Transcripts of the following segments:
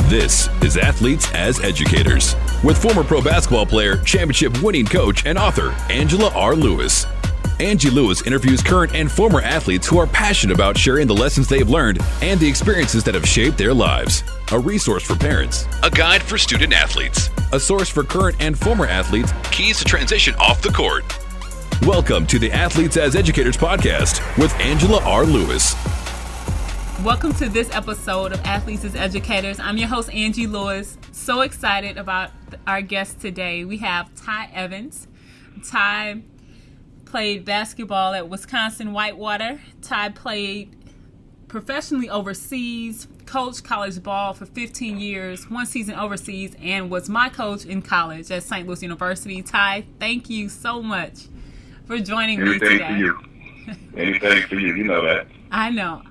This is Athletes as Educators with former pro basketball player, championship winning coach, and author Angela R. Lewis. Angie Lewis interviews current and former athletes who are passionate about sharing the lessons they've learned and the experiences that have shaped their lives. A resource for parents, a guide for student athletes, a source for current and former athletes, keys to transition off the court. Welcome to the Athletes as Educators podcast with Angela R. Lewis. Welcome to this episode of Athletes as Educators. I'm your host, Angie Lewis. So excited about our guest today. We have Ty Evans. Ty played basketball at Wisconsin-Whitewater. Ty played professionally overseas, coached college ball for 15 years, one season overseas, and was my coach in college at St. Louis University. Ty, thank you so much for joining me today. Anything for you. Anything for you. You know that. I know.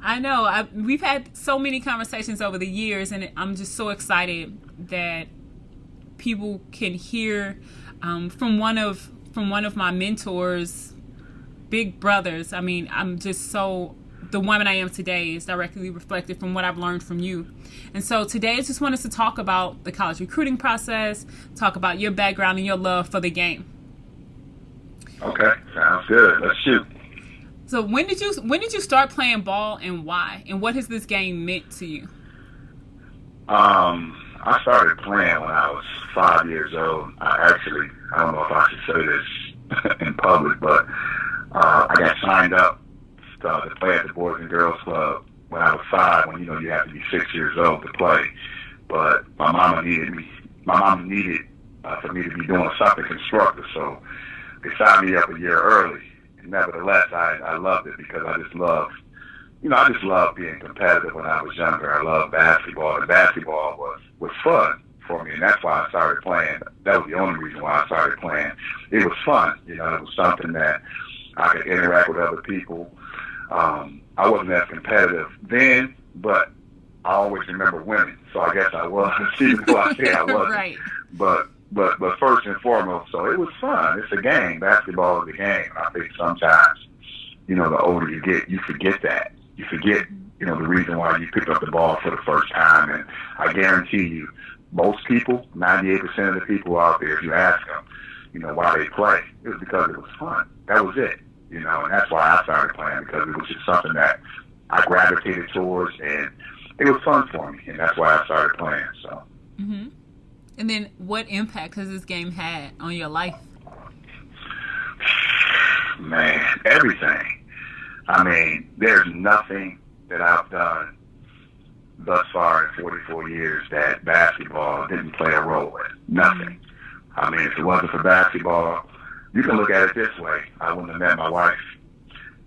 We've had so many conversations over the years, and I'm just so excited that people can hear from one of my mentors, big brothers. I mean, the woman I am today is directly reflected from what I've learned from you. And so today I just want us to talk about the college recruiting process, talk about your background and your love for the game. Okay, sounds good. Let's shoot. So when did you start playing ball and why? And what has this game meant to you? I started playing when I was 5 years old. I don't know if I should say this in public, but I got signed up to play at the Boys and Girls Club when I was 5, when you have to be 6 years old to play. But my mama needed for me to be doing something constructive, so they signed me up a year early. Nevertheless, I loved it because I just loved being competitive when I was younger. I loved basketball, and basketball was fun for me, and that's why I started playing. That was the only reason why I started playing. It was fun. It was something that I could interact with other people. I wasn't as competitive then, but I always remember winning, so I guess I was, even though I say I wasn't. Right. But first and foremost, so it was fun. It's a game. Basketball is a game. I think sometimes, the older you get, you forget that. You forget, the reason why you picked up the ball for the first time. And I guarantee you, most people, 98% of the people out there, if you ask them, why they play, it was because it was fun. That was it. And that's why I started playing, because it was just something that I gravitated towards, and it was fun for me. And that's why I started playing. So. Mm-hmm. And then what impact has this game had on your life? Man, everything. I mean, there's nothing that I've done thus far in 44 years that basketball didn't play a role in. Nothing. I mean, if it wasn't for basketball, you can look at it this way. I wouldn't have met my wife.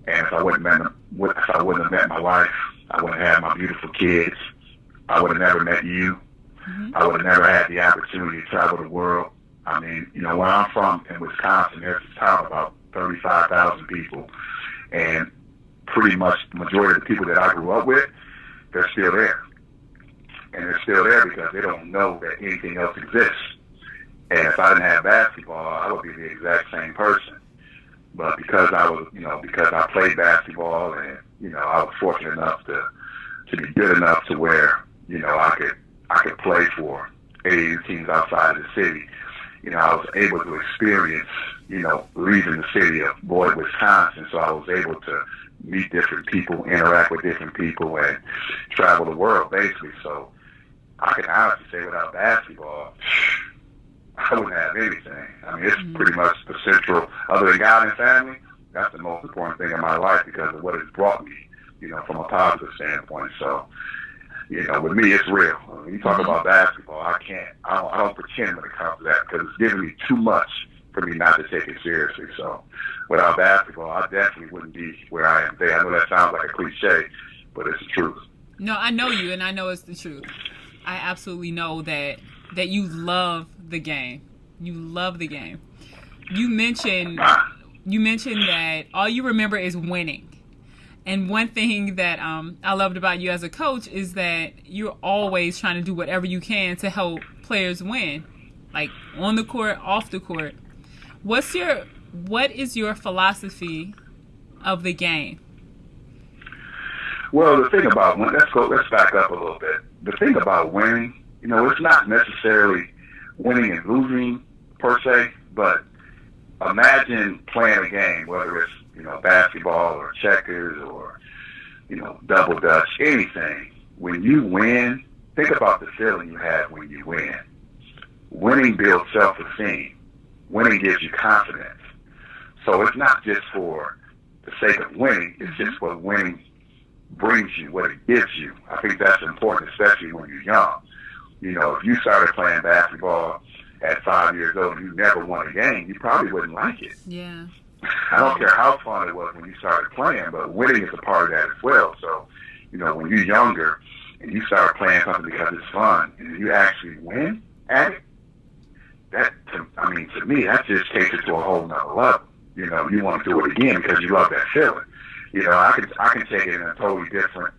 And if I wouldn't have met my wife, I wouldn't have my beautiful kids. I would have never met you. Mm-hmm. I would have never had the opportunity to travel the world. I mean, where I'm from in Wisconsin, there's a town of about 35,000 people, and pretty much the majority of the people that I grew up with, they're still there. And they're still there because they don't know that anything else exists. And if I didn't have basketball, I would be the exact same person. But because I played basketball, and, I was fortunate enough to be good enough to where, I could play for 80 teams outside of the city. I was able to experience, leaving the city of Beloit, Wisconsin. So I was able to meet different people, interact with different people, and travel the world, basically. So I can honestly say without basketball, I wouldn't have anything. I mean, it's pretty much the central, other than God and family, that's the most important thing in my life because of what it's brought me, from a positive standpoint. So, with me, it's real. When you talk about basketball, I don't pretend when it comes to that because it's giving me too much for me not to take it seriously. So without basketball, I definitely wouldn't be where I am today. I know that sounds like a cliche, but it's the truth. No, I know you, and I know it's the truth. I absolutely know that you love the game. You love the game. You mentioned that all you remember is winning. And one thing that I loved about you as a coach is that you're always trying to do whatever you can to help players win, like on the court, off the court. What is your philosophy of the game? Well, the thing about let's back up a little bit. The thing about winning It's not necessarily winning and losing per se, but imagine playing a game, whether it's, basketball or checkers or, double dutch, anything. When you win, think about the feeling you have when you win. Winning builds self-esteem. Winning gives you confidence. So it's not just for the sake of winning, it's just what winning brings you, what it gives you. I think that's important, especially when you're young. If you started playing basketball at 5 years old and you never won a game, you probably wouldn't like it. Yeah. I don't care how fun it was when you started playing, but winning is a part of that as well. So, when you're younger and you start playing something because it's fun and you actually win at it, to me, that just takes it to a whole nother level. You want to do it again because you love that feeling. I can take it in a totally different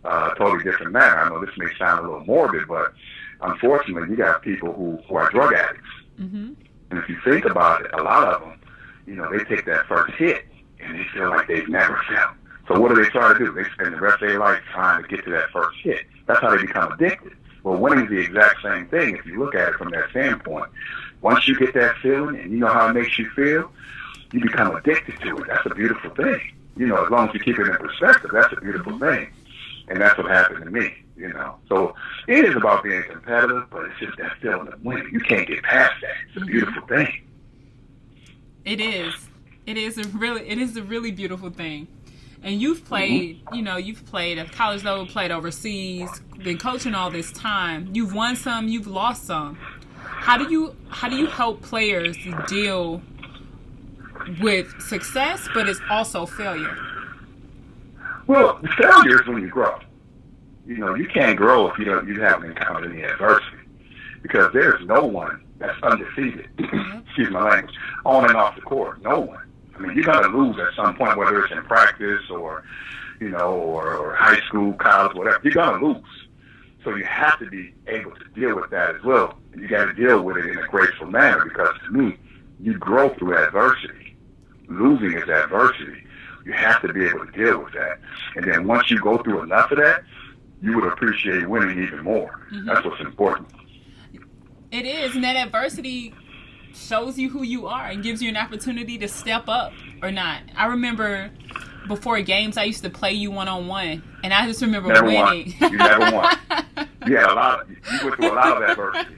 manner. I know this may sound a little morbid, but unfortunately, you got people who are drug addicts. Mm-hmm. And if you think about it, a lot of them, they take that first hit and they feel like they've never felt. So what do they try to do? They spend the rest of their life trying to get to that first hit. That's how they become addicted. Well, winning is the exact same thing if you look at it from that standpoint. Once you get that feeling and you know how it makes you feel, you become addicted to it. That's a beautiful thing. As long as you keep it in perspective, that's a beautiful thing. And that's what happened to me, So it is about being competitive, but it's just that feeling of winning. You can't get past that. It's a beautiful thing. It is. It is a really beautiful thing. And you've played, you've played at college level, played overseas, been coaching all this time. You've won some, you've lost some. How do you help players deal with success, but it's also failure? Well, the failure is when you grow. You can't grow if you haven't encountered any adversity, because there's no one that's undefeated. Excuse my language. On and off the court, no one. You're gonna lose at some point, whether it's in practice or, or high school, college, whatever. You're gonna lose. So you have to be able to deal with that as well. And you got to deal with it in a graceful manner, because to me, you grow through adversity. Losing is adversity. You have to be able to deal with that. And then once you go through enough of that, you would appreciate winning even more. Mm-hmm. That's what's important. It is, and that adversity shows you who you are and gives you an opportunity to step up or not. I remember before games, I used to play you one-on-one, and I just remember winning. You never won. You went through a lot of adversity.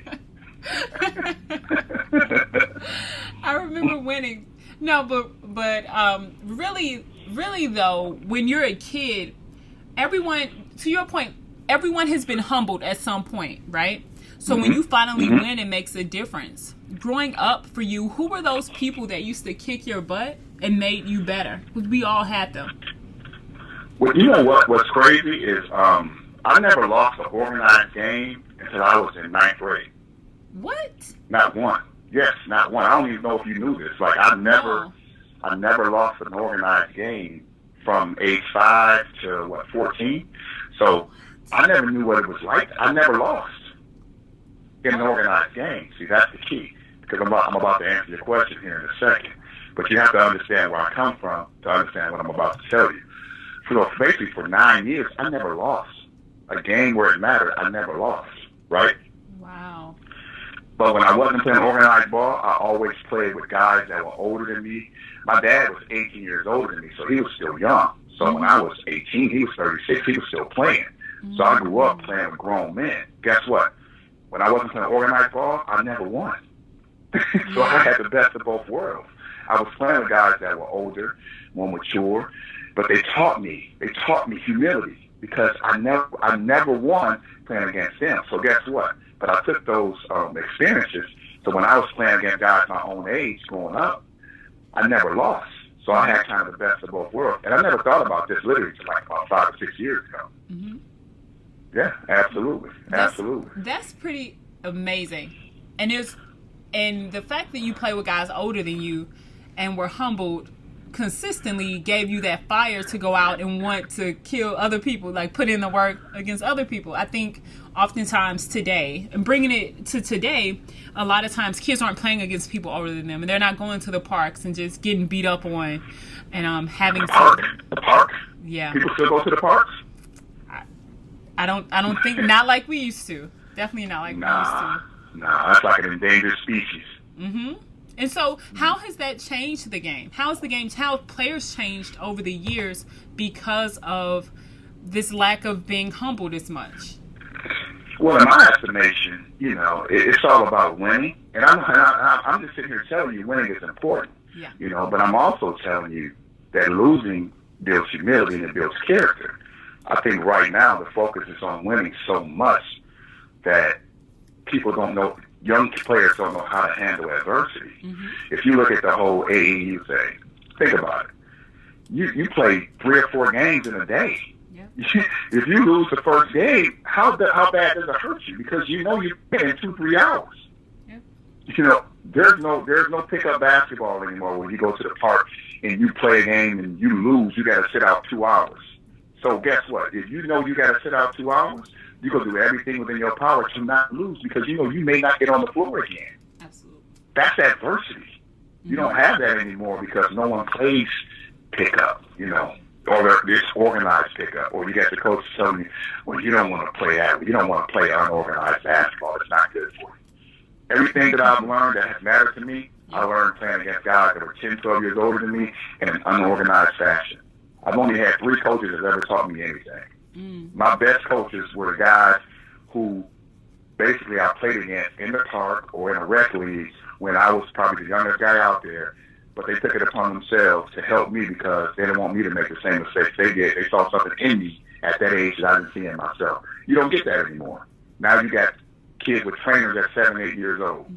I remember winning. No, but really though, when you're a kid, everyone, to your point, everyone has been humbled at some point, right? So when you finally win, it makes a difference. Growing up for you, who were those people that used to kick your butt and made you better? Because we all had them. Well, you know what's crazy is I never lost an organized game until I was in 9th grade. What? Not one. Yes, not one. I don't even know if you knew this. Like I never lost an organized game from age 5 to 14. So I never knew what it was like. I never lost in an organized game. See, that's the key. Because I'm about to answer your question here in a second. But you have to understand where I come from to understand what I'm about to tell you. So basically for 9 years, I never lost. A game where it mattered, I never lost. Right? Wow. But when I wasn't playing organized ball, I always played with guys that were older than me. My dad was 18 years older than me, so he was still young. So when I was 18, he was 36, he was still playing. So I grew up playing with grown men. Guess what? When I wasn't playing organized ball, I never won. So I had the best of both worlds. I was playing with guys that were older, more mature, but they taught me humility, because I never won playing against them. So guess what? But I took those experiences. So when I was playing against guys my own age growing up, I never lost. So I had kind of the best of both worlds. And I never thought about this literally until like about 5 or 6 years ago. Mm-hmm. Yeah, absolutely. Absolutely. That's pretty amazing. And the fact that you play with guys older than you and were humbled consistently gave you that fire to go out and want to kill other people, like put in the work against other people. I think oftentimes today, and bringing it to today, a lot of times kids aren't playing against people older than them, and they're not going to the parks and just getting beat up on and having the park. Yeah. People still go to the parks? I don't think, not like we used to. Definitely not like Nah, we that's like an endangered species. used to. And so, how has that changed the game? How have players changed over the years because of this lack of being humbled as much? Well, in my estimation, it's all about winning. And I'm just sitting here telling you winning is important. Yeah. But I'm also telling you that losing builds humility and it builds character. I think right now the focus is on winning so much that people don't know, young players don't know how to handle adversity. If you look at the whole AAU thing, think about it. You play 3 or 4 games in a day. If you lose the first game, how bad does it hurt you? Because you're in 2-3 hours. Yep. There's no pickup basketball anymore when you go to the park and you play a game and you lose, you got to sit out 2 hours. So guess what? If you know you got to sit out 2 hours, you're going to do everything within your power to not lose because you may not get on the floor again. Absolutely. That's adversity. You don't have that anymore because no one plays pickup, or this organized pickup, or you got the coach telling you, well, you don't want to play that. You don't want to play unorganized basketball. It's not good for you. Everything that I've learned that has mattered to me, I learned playing against guys that were 10, 12 years older than me in an unorganized fashion. I've only had 3 coaches that ever taught me anything. My best coaches were the guys who basically I played against in the park or in a rec league when I was probably the youngest guy out there, but they took it upon themselves to help me because they didn't want me to make the same mistakes they did. They saw something in me at that age that I didn't see in myself. You don't get that anymore. Now you got kids with trainers at 7, 8 years old.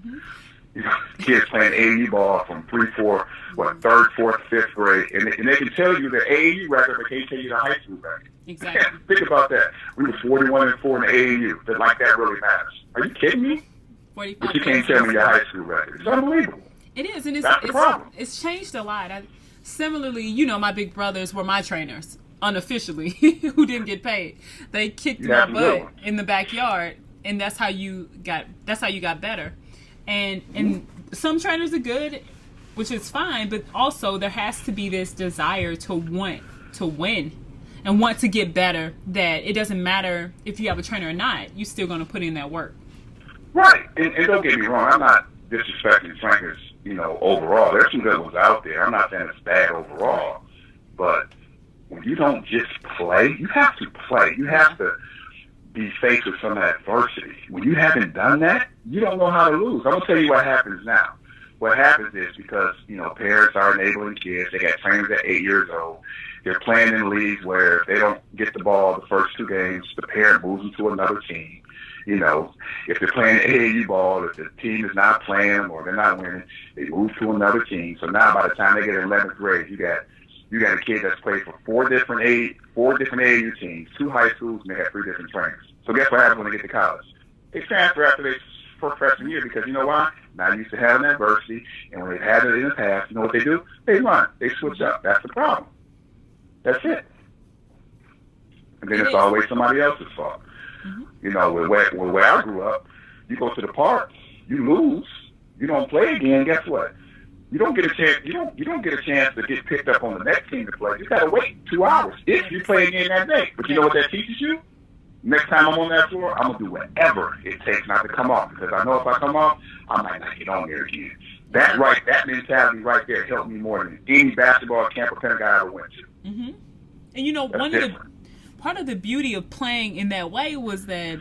Kids playing AAU ball from 3, 4, 3rd, 4th, 5th grade, and they can tell you the AAU record, but can't tell you the high school record. Exactly. Think about that. We were 41-4 in the AAU. That that really matters. Are you kidding me? 45. But you can't tell me your high school record. It's unbelievable. It is, and That's the problem. it's changed a lot. Similarly, my big brothers were my trainers unofficially, who didn't get paid. They kicked my butt in the backyard, and that's how you got better. And some trainers are good, which is fine, but also there has to be this desire to want to win and want to get better, that it doesn't matter if you have a trainer or not, you're still going to put in that work. Right. And don't get me wrong, I'm not disrespecting trainers, overall. There's some good ones out there. I'm not saying it's bad overall, but when you don't just play, you have to play. You have to be faced with some adversity. When you haven't done that, you don't know how to lose. I'm going to tell you what happens now. What happens is because, parents are enabling kids. They got trainers at 8 years old. They're playing in leagues where if they don't get the ball the first 2 games, the parent moves them to another team. If they're playing AAU ball, if the team is not playing or they're not winning, they move to another team. So now by the time they get in 11th grade, you got a kid that's played for 4 different AAU teams, 2 high schools, and they have 3 different trainers. So guess what happens when they get to college? They transfer after their freshman year because you know why? Not used to having adversity, and when they've had it in the past, you know what they do? They run. They switch up. That's the problem. That's it. And then it's always somebody else's fault. Where I grew up, you go to the park, you lose, you don't play again. Guess what? You don't get a chance. You don't get a chance to get picked up on the next team to play. You gotta wait 2 hours if you play again that day. But you know what that teaches you? Next time I'm on that floor, I'm gonna do whatever it takes not to come off because I know if I come off, I might not get on there again. That mentality right there helped me more than any basketball camp or pin guy I ever went to. And part of the beauty of playing in that way was that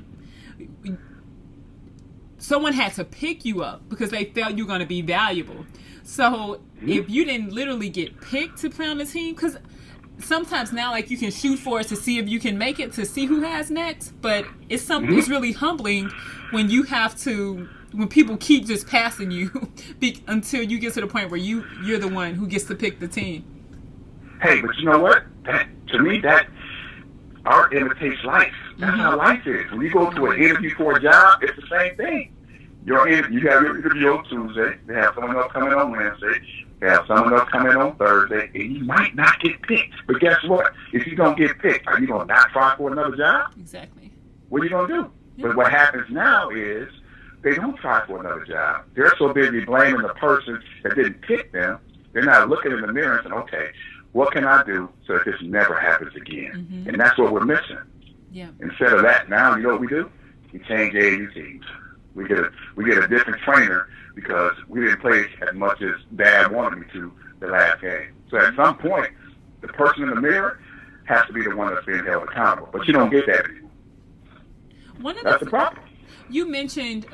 someone had to pick you up because they felt you were going to be valuable. So if you didn't literally get picked to play on the team, because sometimes now you can shoot for it to see if you can make it, to see who has next, but it's it's really humbling when when people keep just passing you until you get to the point where you're the one who gets to pick the team. Hey, but you know what? To me, that art imitates life. That's how life is. When you go to an interview for a job, it's the same thing. You have your interview on Tuesday. They have someone else coming on Wednesday. They have someone else coming on Thursday. And you might not get picked. But guess what? If you don't get picked, are you going to not try for another job? Exactly. What are you going to do? Yeah. But what happens now is they don't try for another job. They're so busy blaming the person that didn't pick them. They're not looking in the mirror and saying, okay, what can I do so that this never happens again? And that's what we're missing. Yeah. Instead of that, now you know what we do? We change AAU teams. We get a different trainer because we didn't play as much as Dad wanted me to the last game. So at some point, the person in the mirror has to be the one that's being held accountable. But you don't get that anymore. That's the problem. You mentioned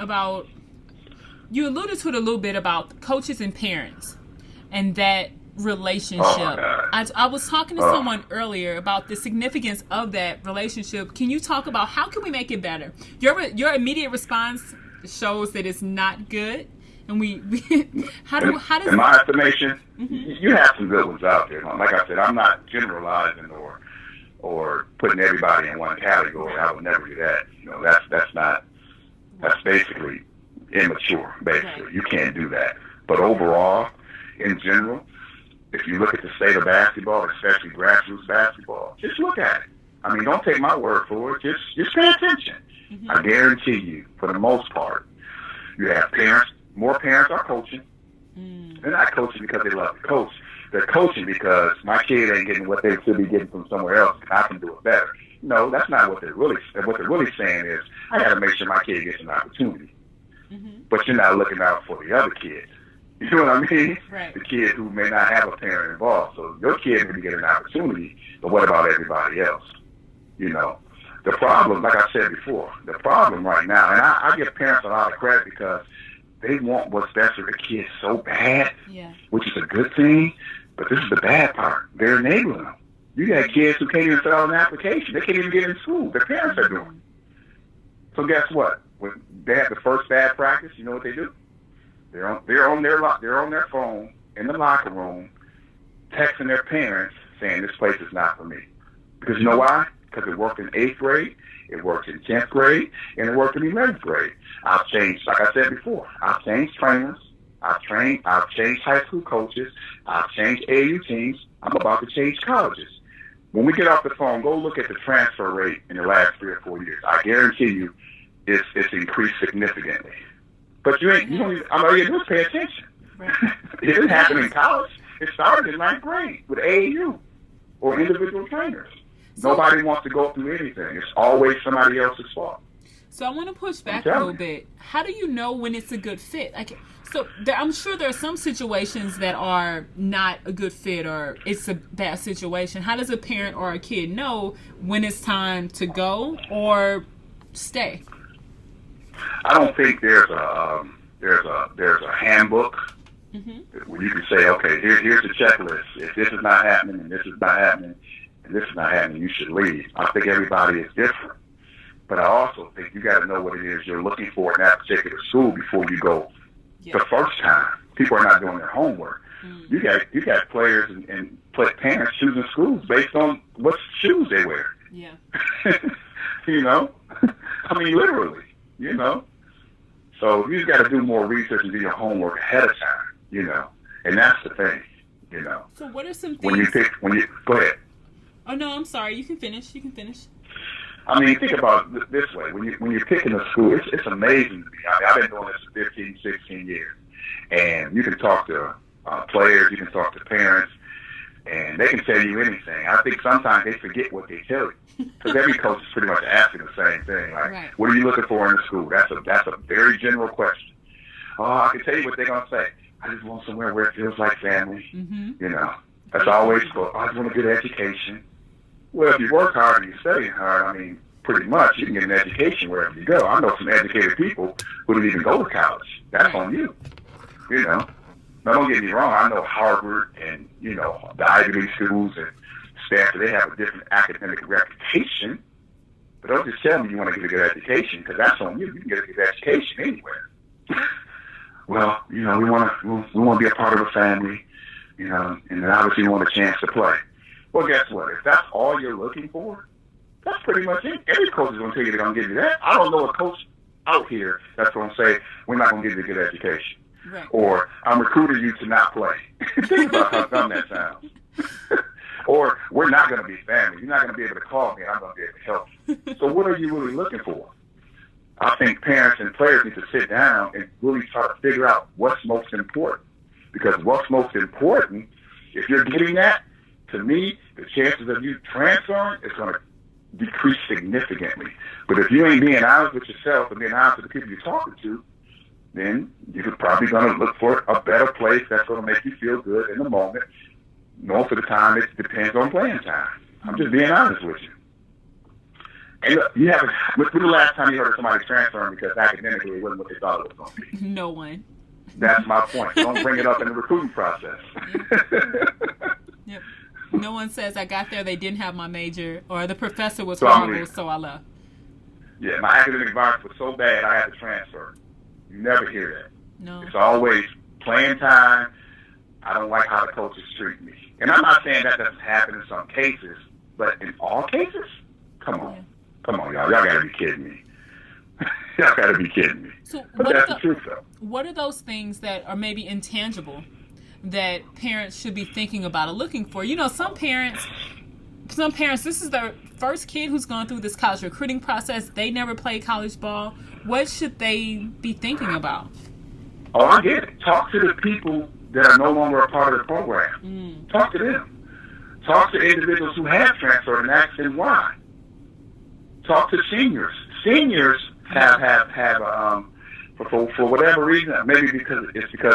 you alluded to it a little bit about coaches and parents and that relationship. I was talking to someone earlier about the significance of that relationship. Can you talk about how can we make it better? Your immediate response shows that it's not good, and how does in my estimation, you have some good ones out there. Like I said, I'm not generalizing or putting everybody in one category. I would never do that. You know, that's basically immature. Basically, right. You can't do that. But overall, in general, if you look at the state of basketball, especially grassroots basketball, just look at it. I mean, don't take my word for it. Just pay attention. Mm-hmm. I guarantee you, for the most part, you have parents. More parents are coaching. They're not coaching because they love to coach. They're coaching because my kid ain't getting what they should be getting from somewhere else. I can do it better. No, that's not what they're really. What they're really saying is, I got to make sure my kid gets an opportunity. Mm-hmm. But you're not looking out for the other kids. You know what I mean? Right. The kid who may not have a parent involved. So your kid may get an opportunity, but what about everybody else? You know, the problem, like I said before, the problem right now, and I give parents a lot of credit because they want what's best for the kids so bad, which is a good thing, but this is the bad part. They're enabling them. You got kids who can't even fill out an application. They can't even get in school. Their parents are doing it. So guess what? When they have the first bad practice, you know what they do? They're on their phone in the locker room, texting their parents saying this place is not for me. Because you know why? Because it worked in 8th grade, it worked in 10th grade, and it worked in 11th grade. I've changed, like I said before, I've changed trainers, I've changed high school coaches, I've changed AAU teams, I'm about to change colleges. When we get off the phone, go look at the transfer rate in the last 3 or 4 years. I guarantee you it's increased significantly. But all you do is pay attention. Right. It didn't happen in college. It started in 9th grade with AAU or individual trainers. Nobody wants to go through anything. It's always somebody else's fault. So I want to push back a little bit. How do you know when it's a good fit? I'm sure there are some situations that are not a good fit or it's a bad situation. How does a parent or a kid know when it's time to go or stay? I don't think there's a handbook where you can say, okay, here's the checklist. If this is not happening and this is not happening and this is not happening, you should leave. I think everybody is different. But I also think you got to know what it is you're looking for in that particular school before you go the first time. People are not doing their homework. You got players and parents choosing schools based on what shoes they wear. Yeah. You know? I mean, literally, you know? So you got to do more research and do your homework ahead of time, you know? And that's the thing, you know? So what are some things... Go ahead. Oh, no, I'm sorry. You can finish. I mean, think about it this way. When you're picking a school, it's amazing to me. I mean, I've been doing this for 15, 16 years. And you can talk to players, you can talk to parents, and they can tell you anything. I think sometimes they forget what they tell you. Because every coach is pretty much asking the same thing. Like, right. What are you looking for in the school? That's a very general question. Oh, I can tell you what they're going to say. I just want somewhere where it feels like family. Mm-hmm. You know, that's always, I just want a good education. Well, if you work hard and you study hard, I mean, pretty much you can get an education wherever you go. I know some educated people who didn't even go to college. That's on you. You know. Now, don't get me wrong. I know Harvard and, you know, the Ivy League schools and Stanford, they have a different academic reputation. But don't just tell me you want to get a good education, because that's on you. You can get a good education anywhere. Well, you know, we want to be a part of a family, you know, and obviously we want a chance to play. Well, guess what? If that's all you're looking for, that's pretty much it. Every coach is going to tell you they're going to give you that. I don't know a coach out here that's going to say, we're not going to give you a good education. Right. Or, I'm recruiting you to not play. Think about how dumb that sounds. Or, we're not going to be family. You're not going to be able to call me, and I'm going to be able to help you. So what are you really looking for? I think parents and players need to sit down and really try to figure out what's most important. Because what's most important, if you're getting that, to me, the chances of you transferring is going to decrease significantly. But if you ain't being honest with yourself and being honest with the people you're talking to, then you're probably going to look for a better place that's going to make you feel good in the moment. Most of the time, it depends on playing time. I'm just being honest with you. And look, you haven't. When the last time you heard of somebody transferring because academically it wasn't what they thought it was going to be? No one. That's my point. Don't bring it up in the recruiting process. Yep. No one says I got there, they didn't have my major, or the professor was horrible, so I left. Yeah, my academic environment was so bad I had to transfer. You never hear that. No. It's always playing time. I don't like how the coaches treat me. And I'm not saying that doesn't happen in some cases, but in all cases? Come on. Yeah. Come on, y'all. Y'all got to be kidding me. Y'all got to be kidding me. So but that's the truth, though. What are those things that are maybe intangible that parents should be thinking about or looking for? You know, some parents, this is their first kid who's gone through this college recruiting process. They never played college ball. What should they be thinking about? Oh, I get it. Talk to the people that are no longer a part of the program. Talk to them. Talk to individuals who have transferred and ask them why. Talk to seniors. Seniors have for whatever reason, maybe because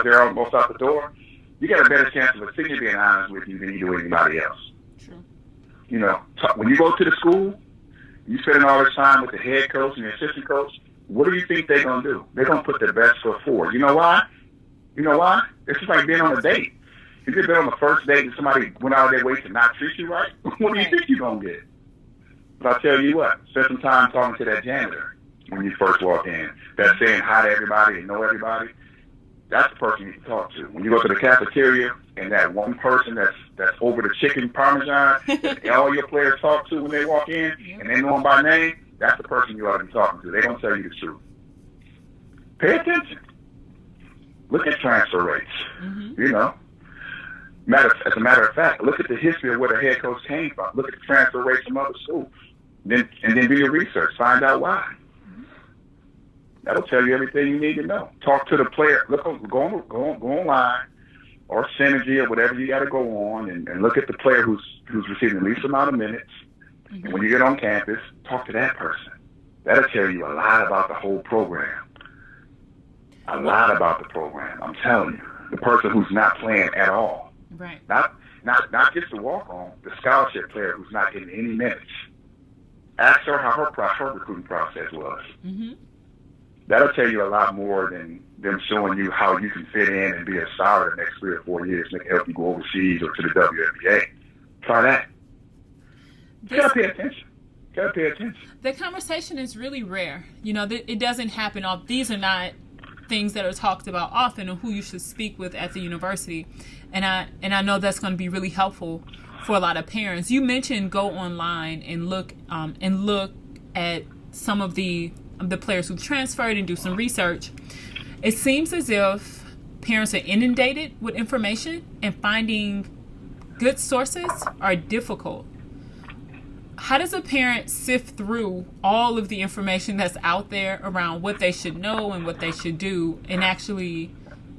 they're almost out the door, you got a better chance of a senior being honest with you than you do anybody else. True. You know, when you go to the school, you spend all this time with the head coach and the assistant coach. What do you think they're going to do? They're going to put their best foot forward. You know why? It's just like being on a date. If you've been on the first date and somebody went out of their way to not treat you right, what do you think you're going to get? But I'll tell you what, spend some time talking to that janitor when you first walk in. That's saying hi to everybody and know everybody. That's the person you can talk to. When you go to the cafeteria and that one person that's over the chicken parmesan that all your players talk to when they walk in and they know them by name, that's the person you ought to be talking to. They don't tell you the truth. Pay attention. Look at transfer rates. You know. As a matter of fact, look at the history of where the head coach came from. Look at the transfer rates from other schools. And then do your research. Find out why. That'll tell you everything you need to know. Talk to the player. Go online or Synergy or whatever you got to go on and look at the player who's receiving the least amount of minutes. And when you get on campus, talk to that person. That'll tell you a lot about the whole program. A lot about the program. I'm telling you. The person who's not playing at all. Right. Not just the walk-on, the scholarship player who's not getting any minutes. Ask her how her recruiting process was. That'll tell you a lot more than them showing you how you can fit in and be a star the next 3 or 4 years and help you go overseas or to the WNBA. Try that. You gotta pay attention. The conversation is really rare. You know, it doesn't happen. These are not things that are talked about often or who you should speak with at the university. And I know that's going to be really helpful for a lot of parents. You mentioned go online and look at some of the players who've transferred and do some research. It seems as if parents are inundated with information and finding good sources are difficult. How does a parent sift through all of the information that's out there around what they should know and what they should do and actually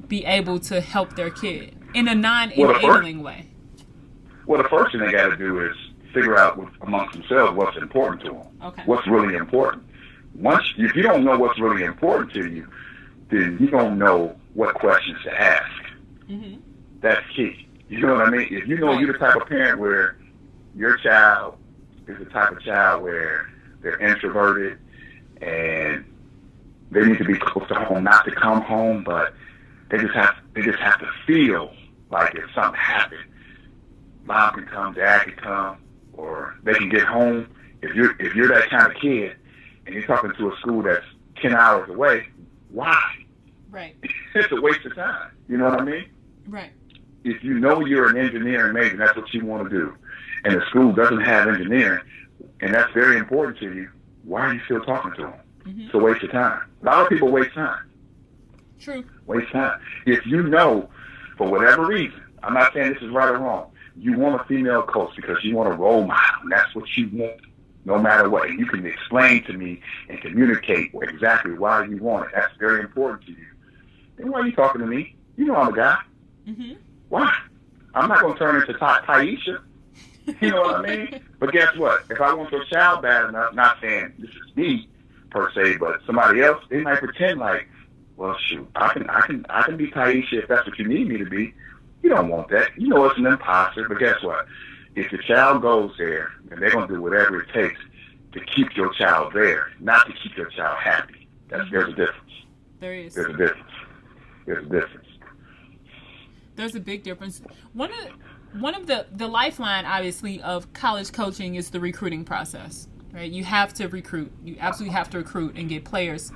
be able to help their kid in a non-enabling way? Well, the first thing they got to do is figure out amongst themselves what's important to them. Okay. What's really important. If you don't know what's really important to you, then you don't know what questions to ask. That's key. You know what I mean? If you know you're the type of parent where your child is the type of child where they're introverted and they need to be close to home, not to come home, but they just have to feel like if something happened, mom can come, dad can come, or they can get home. If you're that kind of kid and you're talking to a school that's 10 hours away, why? Right. It's a waste of time. You know what I mean? Right. If you know you're an engineering major, that's what you want to do, and the school doesn't have engineering, and that's very important to you, why are you still talking to them? It's a waste of time. A lot of people waste time. True. Waste time. If you know, for whatever reason, I'm not saying this is right or wrong, you want a female coach because you want a role model, and that's what you want, no matter what. And you can explain to me and communicate exactly why you want it. That's very important to you. Then why are you talking to me? You know I'm a guy. Why? I'm not going to turn into Taisha. You know what I mean? But guess what? If I want your child bad enough, not saying this is me per se, but somebody else, they might pretend like, well, shoot, I can be Taisha if that's what you need me to be. You don't want that. You know it's an imposter, but guess what? If your child goes there, then they're going to do whatever it takes to keep your child there, not to keep your child happy. There's a difference. There is. There's a difference. There's a difference. There's a big difference. One of the lifeline, obviously, of college coaching is the recruiting process, right? You have to recruit. You absolutely have to recruit and get players.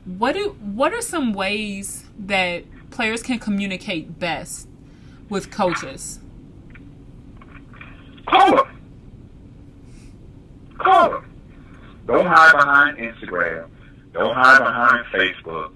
What are some ways that players can communicate best with coaches? Call them. Call them. Don't hide behind Instagram. Don't hide behind Facebook.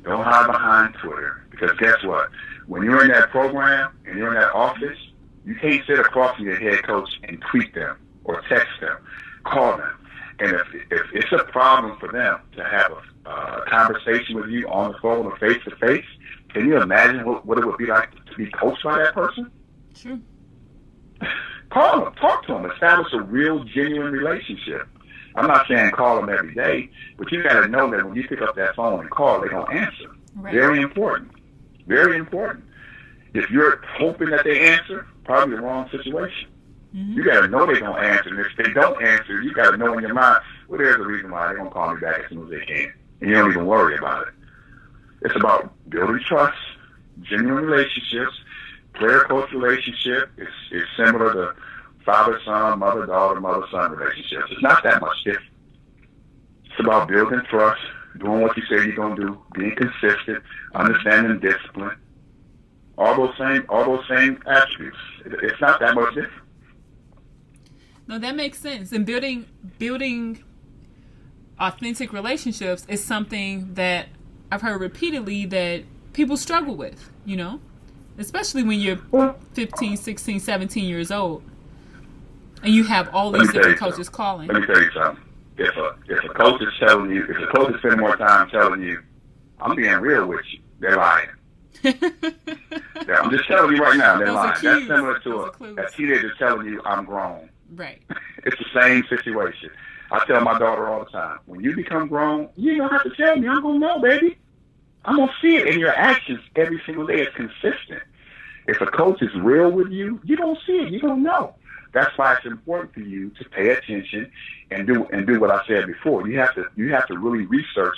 Don't hide behind Twitter. Because guess what? When you're in that program and you're in that office, you can't sit across from your head coach and tweet them or text them. Call them. And if it's a problem for them to have a conversation with you on the phone or face-to-face, can you imagine what it would be like to be coached by that person? Sure. Call them. Talk to them. Establish a real, genuine relationship. I'm not saying call them every day, but you got to know that when you pick up that phone and call, they're going to answer. Right. Very important. Very important. If you're hoping that they answer, probably the wrong situation. Mm-hmm. You got to know they're going to answer. And if they don't answer, you got to know in your mind, well, there's a reason why they're going to call me back as soon as they can. And you don't even worry about it. It's about building trust, genuine relationships. Player-coach relationship is similar to father-son, mother-daughter, mother-son relationships. It's not that much different. It's about building trust, doing what you say you're going to do, being consistent, understanding discipline, all those same attributes. It's not that much different. No, that makes sense. And building authentic relationships is something that I've heard repeatedly that people struggle with, especially when you're 15, 16, 17 years old and you have all these different coaches calling. Let me tell you something. If a coach is telling you, if a coach is spending more time telling you, I'm being real with you, they're lying. I'm just telling you right now, they're lying. That's similar to a teenager telling you, I'm grown. Right. It's the same situation. I tell my daughter all the time, when you become grown, you don't have to tell me. I'm going to know, baby. I'm going to see it in your actions every single day. It's consistent. If a coach is real with you, you don't see it. You don't know. That's why it's important for you to pay attention and do what I said before. You have to really research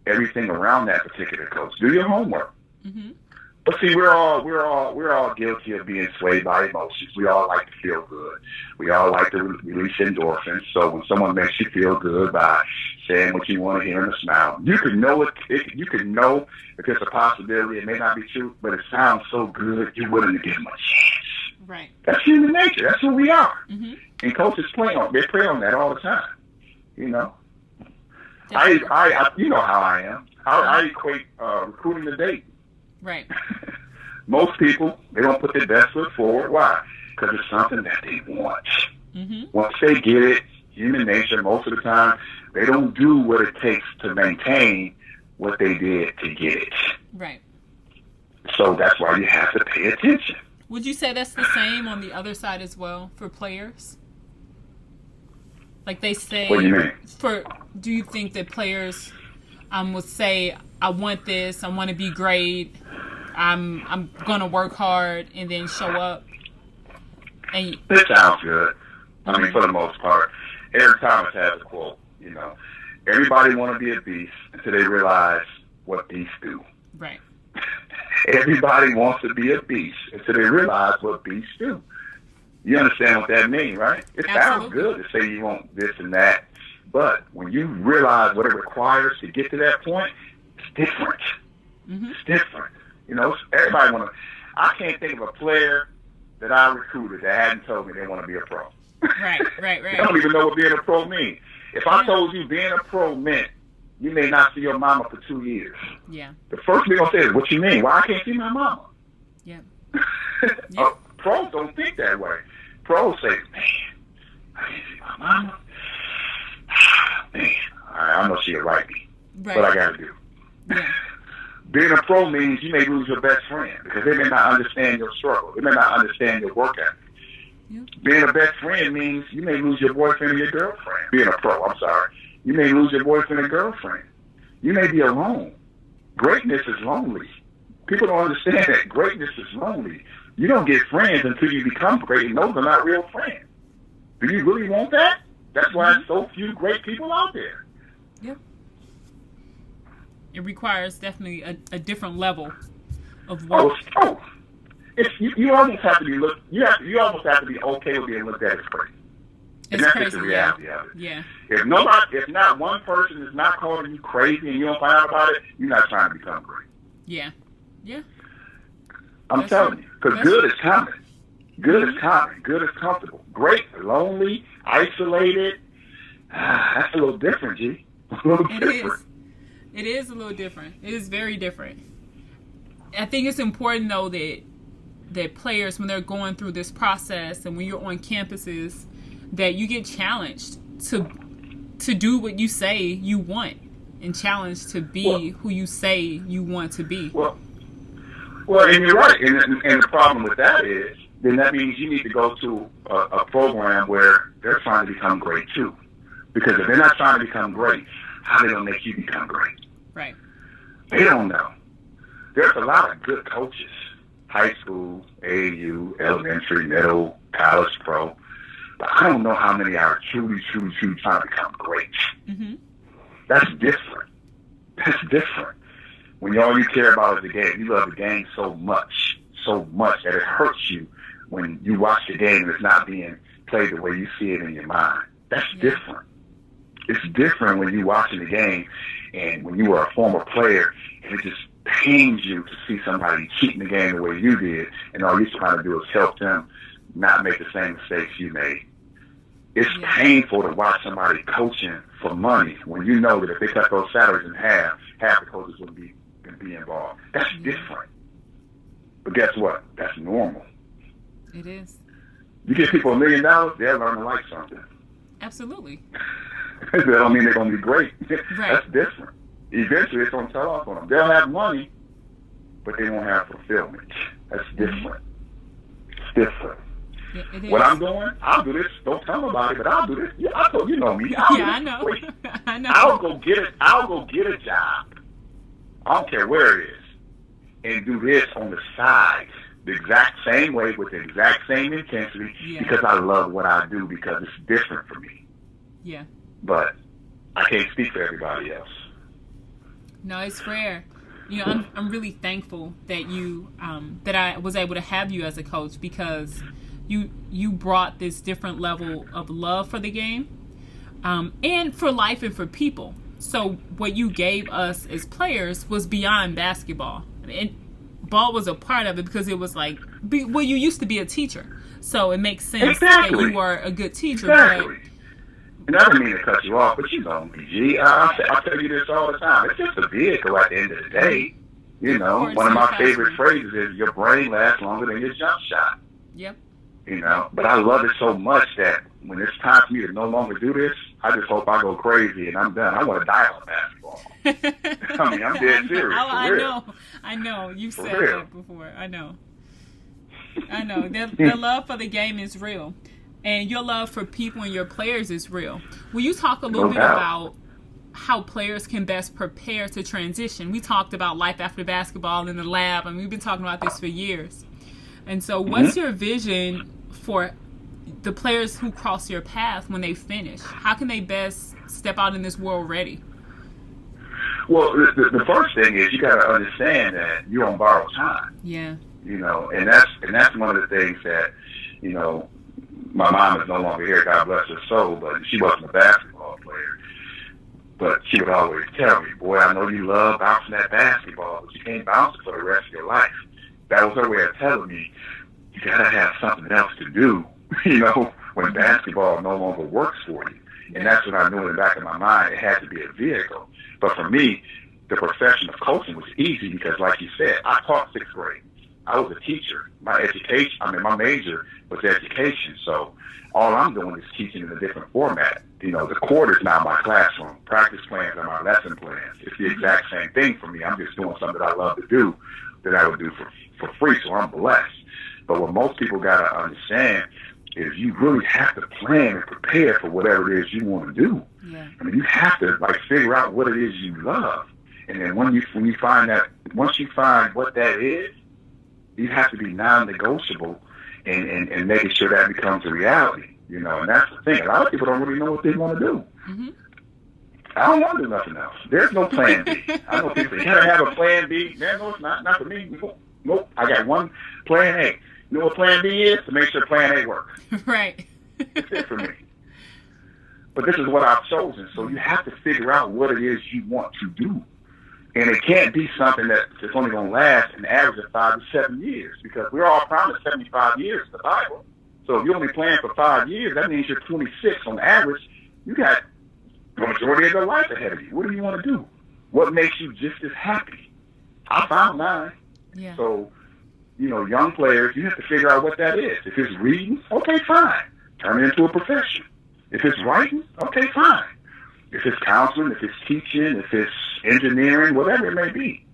everything around that particular coach. Do your homework. Mm-hmm. But see, we're all guilty of being swayed by emotions. We all like to feel good. We all like to release endorphins. So when someone makes you feel good by saying what you want to hear and a smile, you can know it. You can know if it's a possibility. It may not be true, but it sounds so good, you're willing to give them a chance. Right. That's human nature. That's who we are. Mm-hmm. And coaches play on that all the time. I you know how I am. I equate recruiting to dating. Right. Most people, they don't put their best foot forward. Why? Because it's something that they want. Mm-hmm. Once they get it, human nature, most of the time, they don't do what it takes to maintain what they did to get it. Right. So that's why you have to pay attention. Would you say that's the same on the other side as well for players? Like they say, what do you mean? Do you think that players would say, I want this, I want to be great, I'm going to work hard and then show up? And it sounds good. I mean, for the most part. Eric Thomas has a quote, everybody want to be a beast until they realize what beasts do. Right. Everybody wants to be a beast until they realize what beasts do. You understand what that means, right? It sounds good to say you want this and that, but when you realize what it requires to get to that point, it's different. Mm-hmm. It's different. Everybody want to. I can't think of a player that I recruited that hadn't told me they want to be a pro. Right. They don't even know what being a pro means. If I told you being a pro meant you may not see your mama for 2 years. Yeah. The first thing they're going to say is, what you mean? Why I can't see my mama? Yeah. Pros don't think that way. Pros say, man, I can't see my mama. Man, I know she'll write me. Right. What I got to do. Yeah. Being a pro means you may lose your best friend because they may not understand your struggle. They may not understand your work ethic. Yeah. Being a best friend means you may lose your boyfriend or your girlfriend. Being a pro, I'm sorry. You may lose your boyfriend or girlfriend. You may be alone. Greatness is lonely. People don't understand that greatness is lonely. You don't get friends until you become great, and those are not real friends. Do you really want that? That's why there's so few great people out there. Yep. It requires definitely a different level of work. You almost have to be you almost have to be okay with being looked at as crazy. And that's just the reality of it. Yeah. If not one person is not calling you crazy and you don't find out about it, you're not trying to become great. Yeah. Yeah. I'm telling you, because good is coming. Good is coming. Good is comfortable. Great, lonely, isolated. That's a little different, G. A little different. It is a little different. It is very different. I think it's important, though, that players, when they're going through this process and when you're on campuses, that you get challenged to do what you say you want and challenged to be who you say you want to be. Well, and you're right. And the problem with that is, then that means you need to go to a program where they're trying to become great, too. Because if they're not trying to become great, how are they going to make you become great? Right. They don't know. There's a lot of good coaches, high school, AAU, elementary, middle, college, pro. But I don't know how many are truly trying to become great. Mm-hmm. That's different. When all you care about is the game. You love the game so much that it hurts you when you watch the game and it's not being played the way you see it in your mind. That's different. It's different when you're watching the game and when you were a former player and it just pains you to see somebody cheating the game the way you did and all you're trying to do is help them not make the same mistakes you made. It's painful to watch somebody coaching for money when you know that if they cut those salaries in half the coaches wouldn't be involved. That's different. But guess what? That's normal. It is. You give people $1 million, they'll learn to like something. Absolutely. That don't mean they're going to be great. Right. That's different. Eventually, it's going to tell off on them. They'll have money, but they won't have fulfillment. That's different. It's different. Yeah, it is. What I'm doing, I'll do this. Don't tell nobody, but I'll do this. Yeah, you know me. I know. I know. I'll go get a job. I don't care where it is, and do this on the side, the exact same way with the exact same intensity, because I love what I do because it's different for me. Yeah. But I can't speak for everybody else. No, it's fair. You know, I'm really thankful that that I was able to have you as a coach because you brought this different level of love for the game, and for life and for people. So what you gave us as players was beyond basketball. And ball was a part of it because it was like, you used to be a teacher. So it makes sense that you are a good teacher. Exactly. And I don't mean to cut you off, but you know me, G. I tell you this all the time. It's just a vehicle at the end of the day. You know, one of my favorite phrases is your brain lasts longer than your jump shot. Yep. You know, but I love it so much that when it's time for me to no longer do this, I just hope I go crazy and I'm done. I want to die on basketball. I mean, I'm dead serious. I know. You've said that before. I know. The love for the game is real. And your love for people and your players is real. Will you talk a little bit about how players can best prepare to transition? We talked about life after basketball in the lab, and we've been talking about this for years. And so what's your vision for the players who cross your path when they finish? How can they best step out in this world ready? Well, the first thing is you got to understand that you're on borrowed time. Yeah. You know, and that's one of the things that, you know, my mom is no longer here, God bless her soul, but she wasn't a basketball player. But she would always tell me, boy, I know you love bouncing that basketball, but you can't bounce it for the rest of your life. That was her way of telling me, you got to have something else to do, you know, when basketball no longer works for you. And that's what I knew in the back of my mind. It had to be a vehicle. But for me, the profession of coaching was easy because, like you said, I taught sixth grade. I was a teacher. My major was education. So all I'm doing is teaching in a different format. You know, the court is now my classroom. Practice plans are my lesson plans. It's the exact same thing for me. I'm just doing something that I love to do that I would do for free. So I'm blessed. But what most people got to understand is you really have to plan and prepare for whatever it is you want to do. Yeah. I mean, you have to figure out what it is you love, and then when you find that, once you find what that is, you have to be non-negotiable and making sure that becomes a reality. And that's the thing. A lot of people don't really know what they want to do. Mm-hmm. I don't want to do nothing else. There's no plan B. I know people say, you gotta have a plan B. Man, no, it's not for me. Nope. I got one plan A. You know what plan B is? To make sure plan A works. Right. It's it for me. But this is what I've chosen. So you have to figure out what it is you want to do. And it can't be something that's only going to last an average of 5 to 7 years, because we're all promised 75 years in the Bible. So if you only plan for 5 years, that means you're 26 on average. You got the majority of your life ahead of you. What do you want to do? What makes you just as happy? I found mine. Yeah. So, young players, you have to figure out what that is. If it's reading, okay, fine. Turn it into a profession. If it's writing, okay, fine. If it's counseling, if it's teaching, if it's engineering, whatever it may be,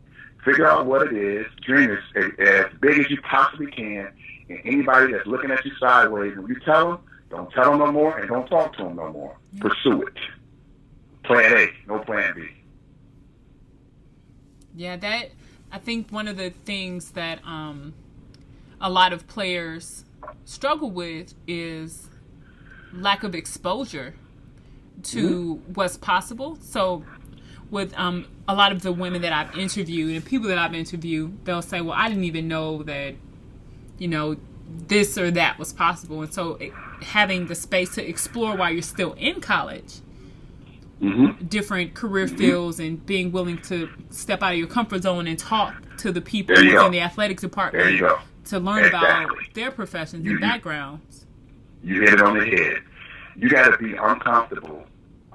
figure out what it is. Dream as big as you possibly can. And anybody that's looking at you sideways, when you tell them, don't tell them no more and don't talk to them no more. Yeah. Pursue it. Plan A, no plan B. Yeah, I think one of the things that a lot of players struggle with is lack of exposure to what's possible. So with a lot of the women that I've interviewed and people that I've interviewed, they'll say, well, I didn't even know that, this or that was possible. And so having the space to explore while you're still in college, different career fields, and being willing to step out of your comfort zone and talk to the people within the athletic department to learn about their professions and backgrounds. You hit it on the head. You got to be uncomfortable.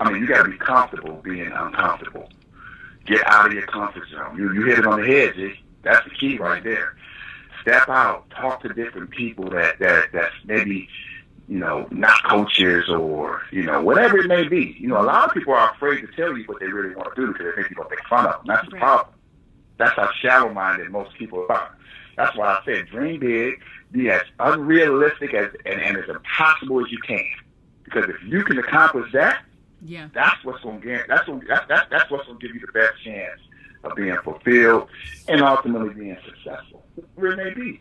You got to be comfortable being uncomfortable. Get out of your comfort zone. You hit it on the head, G. That's the key right there. Step out. Talk to different people that's maybe, not coaches or, whatever it may be. A lot of people are afraid to tell you what they really want to do because they think you're going to make fun of them. That's the problem. That's how shallow-minded most people are. That's why I said dream big, be as unrealistic and as impossible as you can. Because if you can accomplish that, that's what's going to that's what's going to give you the best chance of being fulfilled and ultimately being successful. Where it may be.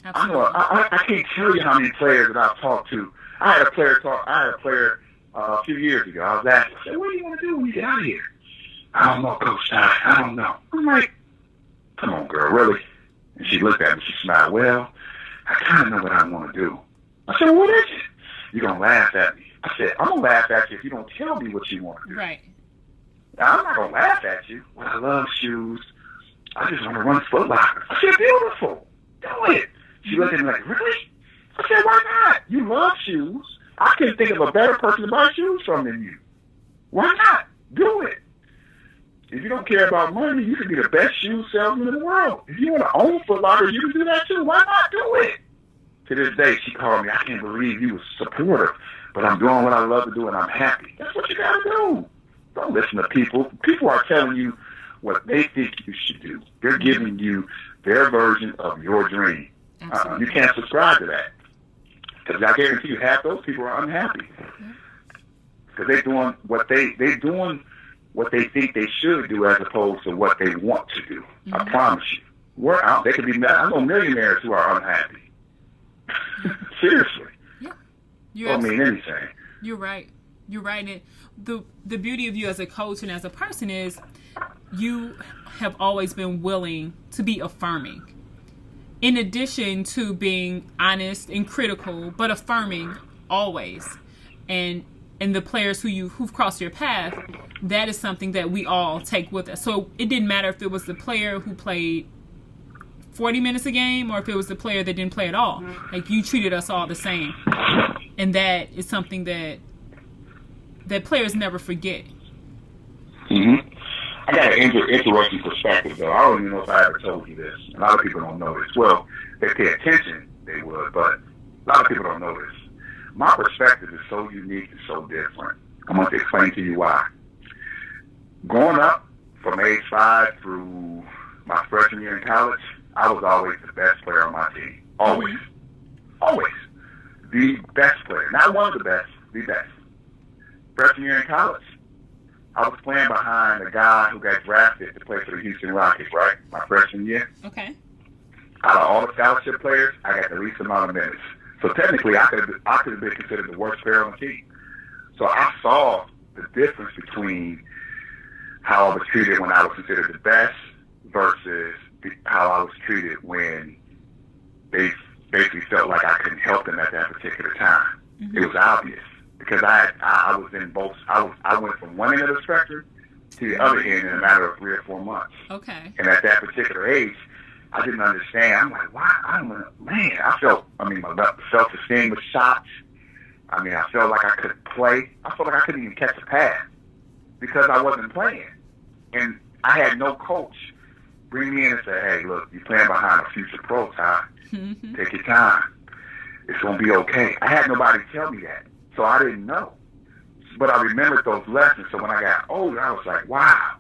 Absolutely. I can't tell you how many players that I've talked to. I had a player a few years ago. I was asking, I said, what do you want to do when you get out of here? I don't know, Coach. I don't know. I'm like, come on, girl, really? And she looked at me. She smiled. Well, I kind of know what I want to do. I said, what is it? You're going to laugh at me. I said, I'm going to laugh at you if you don't tell me what you want to do. Right. Now, I'm not going to laugh at you. Well, I love shoes. I just want to run Foot Locker. I said, beautiful. Do it. She looked at me like, really? I said, why not? You love shoes. I can't think of a better person to buy shoes from than you. Why not? Do it. If you don't care about money, you can be the best shoe salesman in the world. If you want to own Foot Locker, you can do that too. Why not do it? To this day, she called me. I can't believe you were supportive, but I'm doing what I love to do, and I'm happy. That's what you got to do. Don't listen to people. People are telling you what they think you should do. They're giving you their version of your dream. You can't subscribe to that. Because I guarantee you half those people are unhappy. Because they're doing what they think they should do as opposed to what they want to do. I promise you. They could be. I know millionaires who are unhappy. Seriously. Yeah. Don't mean anything. You're right. You're right. And the beauty of you as a coach and as a person is you have always been willing to be affirming. In addition to being honest and critical, but affirming always. And the players who've crossed your path, that is something that we all take with us. So it didn't matter if it was the player who played 40 minutes a game or if it was the player that didn't play at all. Like, you treated us all the same. And that is something that players never forget. I got an interesting perspective, though. I don't even know if I ever told you this. A lot of people don't know this. Well, they pay attention, they would, but a lot of people don't know this. My perspective is so unique and so different. I'm going to explain to you why. Growing up, from age 5 through my freshman year in college, I was always the best player on my team. Always. Always. the best player. Not one of the best, the best. Freshman year in college, I was playing behind a guy who got drafted to play for the Houston Rockets, right? My freshman year. Okay. Out of all the scholarship players, I got the least amount of minutes. So technically, I could have been considered the worst player on the team. So I saw the difference between how I was treated when I was considered the best versus how I was treated when they basically felt like I couldn't help them at that particular time. Mm-hmm. It was obvious because I was in both. I went from one end of the spectrum to the other end in a matter of 3 or 4 months. Okay. And at that particular age, I didn't understand. I'm like, why? My self-esteem was shot. I mean, I felt like I couldn't play. I felt like I couldn't even catch a pass because I wasn't playing. And I had no coach bring me in and say, hey, look, you're playing behind a future pro, Ty. Mm-hmm. Take your time. It's going to be okay. I had nobody tell me that, so I didn't know. But I remembered those lessons, so when I got older, I was like, wow,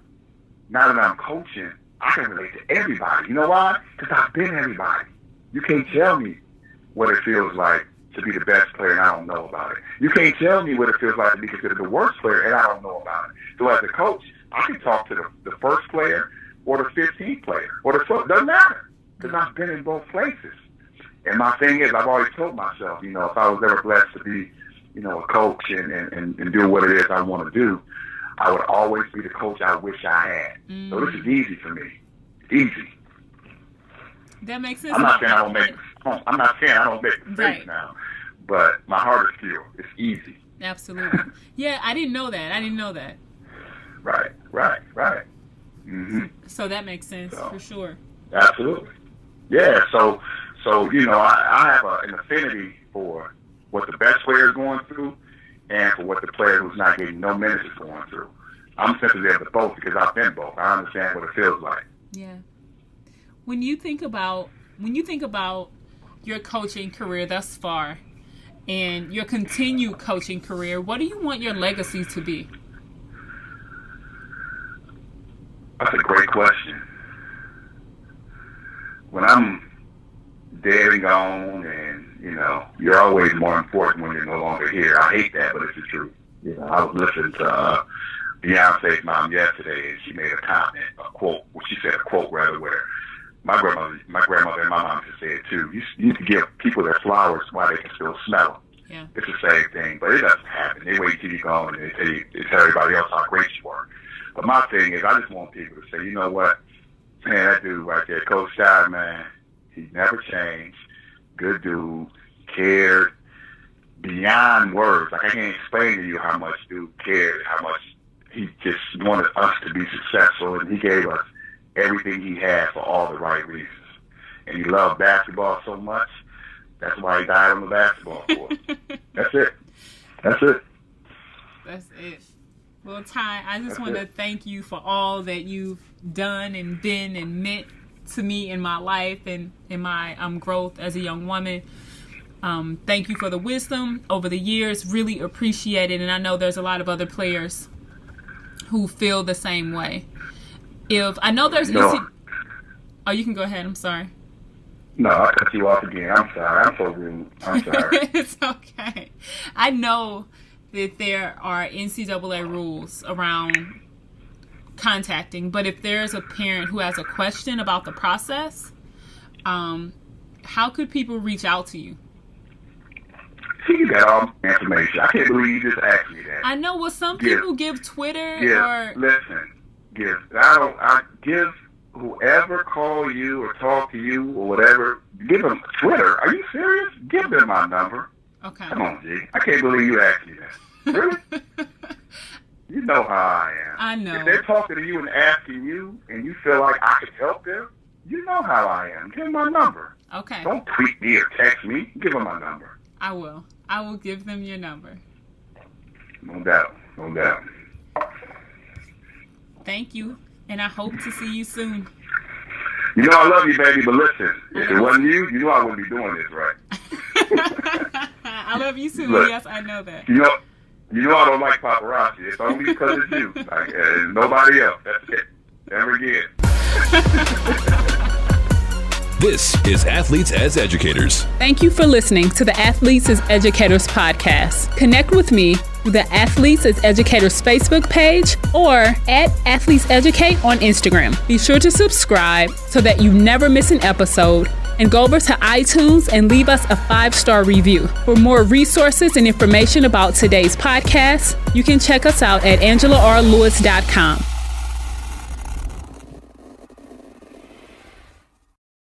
now that I'm coaching, I can relate to everybody. You know why? Because I've been everybody. You can't tell me what it feels like to be the best player and I don't know about it. You can't tell me what it feels like to be considered the worst player and I don't know about it. So as a coach, I can talk to the first player or the 15th player or the 12th. Doesn't matter because I've been in both places. And my thing is, I've always told myself, if I was ever blessed to be, a coach and do what it is I want to do, I would always be the coach I wish I had. Mm. So this is easy for me. Easy. That makes sense. I'm not saying I don't make mistakes now, but my heart is pure. It's easy. Absolutely. Yeah, I didn't know that. Right. Mm-hmm. So that makes sense for sure. Absolutely. Yeah. So I have an affinity for what the best player is going through and for what the player who's not getting no minutes is going through. I'm sensitive to both because I've been both. I understand what it feels like. Yeah. When you think about your coaching career thus far and your continued coaching career, what do you want your legacy to be? That's a great question. When I'm dead and gone and, you're always more important when you're no longer here. I hate that, but it's the truth. I was listening to Beyonce's mom yesterday, and she made a comment, where my grandmother and my mom used to say it too. You need to give people their flowers while they can still smell them. Yeah. It's the same thing, but it doesn't happen. They wait till you're gone and they tell everybody else how great you are. But my thing is, I just want people to say, you know what? Man, that dude right there, Coach Shy, man, he never changed. Good dude, cared beyond words. Like, I can't explain to you how much dude cared, how much he just wanted us to be successful, and he gave us everything he had for all the right reasons. And he loved basketball so much, that's why he died on the basketball court. That's it. That's it. Well, Ty, I just want to thank you for all that you've done and been and meant to me in my life and in my growth as a young woman. Thank you for the wisdom over the years. Really appreciate it. And I know there's a lot of other players who feel the same way. I know there's... Oh, you can go ahead. I'm sorry. No, I cut you off again. I'm sorry. I'm so rude. I'm sorry. It's okay. I know that there are NCAA rules around contacting, but if there's a parent who has a question about the process, how could people reach out to you? You got all the information. I can't believe you just asked me that. I know. Well, some people give Twitter give whoever call you or talk to you or whatever, give them Twitter. Are you serious? Give them my number. Okay. Come on, G. I can't believe you asked me that. Really? You know how I am. I know. If they're talking to you and asking you and you feel like I could help them, you know how I am. Give them my number. Okay. Don't tweet me or text me. Give them my number. I will. I will give them your number. No doubt. Thank you. And I hope to see you soon. You know I love you, baby, but listen, if it wasn't you, you know I wouldn't be doing this, right? I love you too. Look, yes, I know that. You know I don't like paparazzi. It's only because it's you. Like, nobody else. That's it. Never again. This is Athletes as Educators. Thank you for listening to the Athletes as Educators podcast. Connect with me through the Athletes as Educators Facebook page or at Athletes Educate on Instagram. Be sure to subscribe so that you never miss an episode, and go over to iTunes and leave us a 5-star review. For more resources and information about today's podcast, you can check us out at AngelaRLewis.com.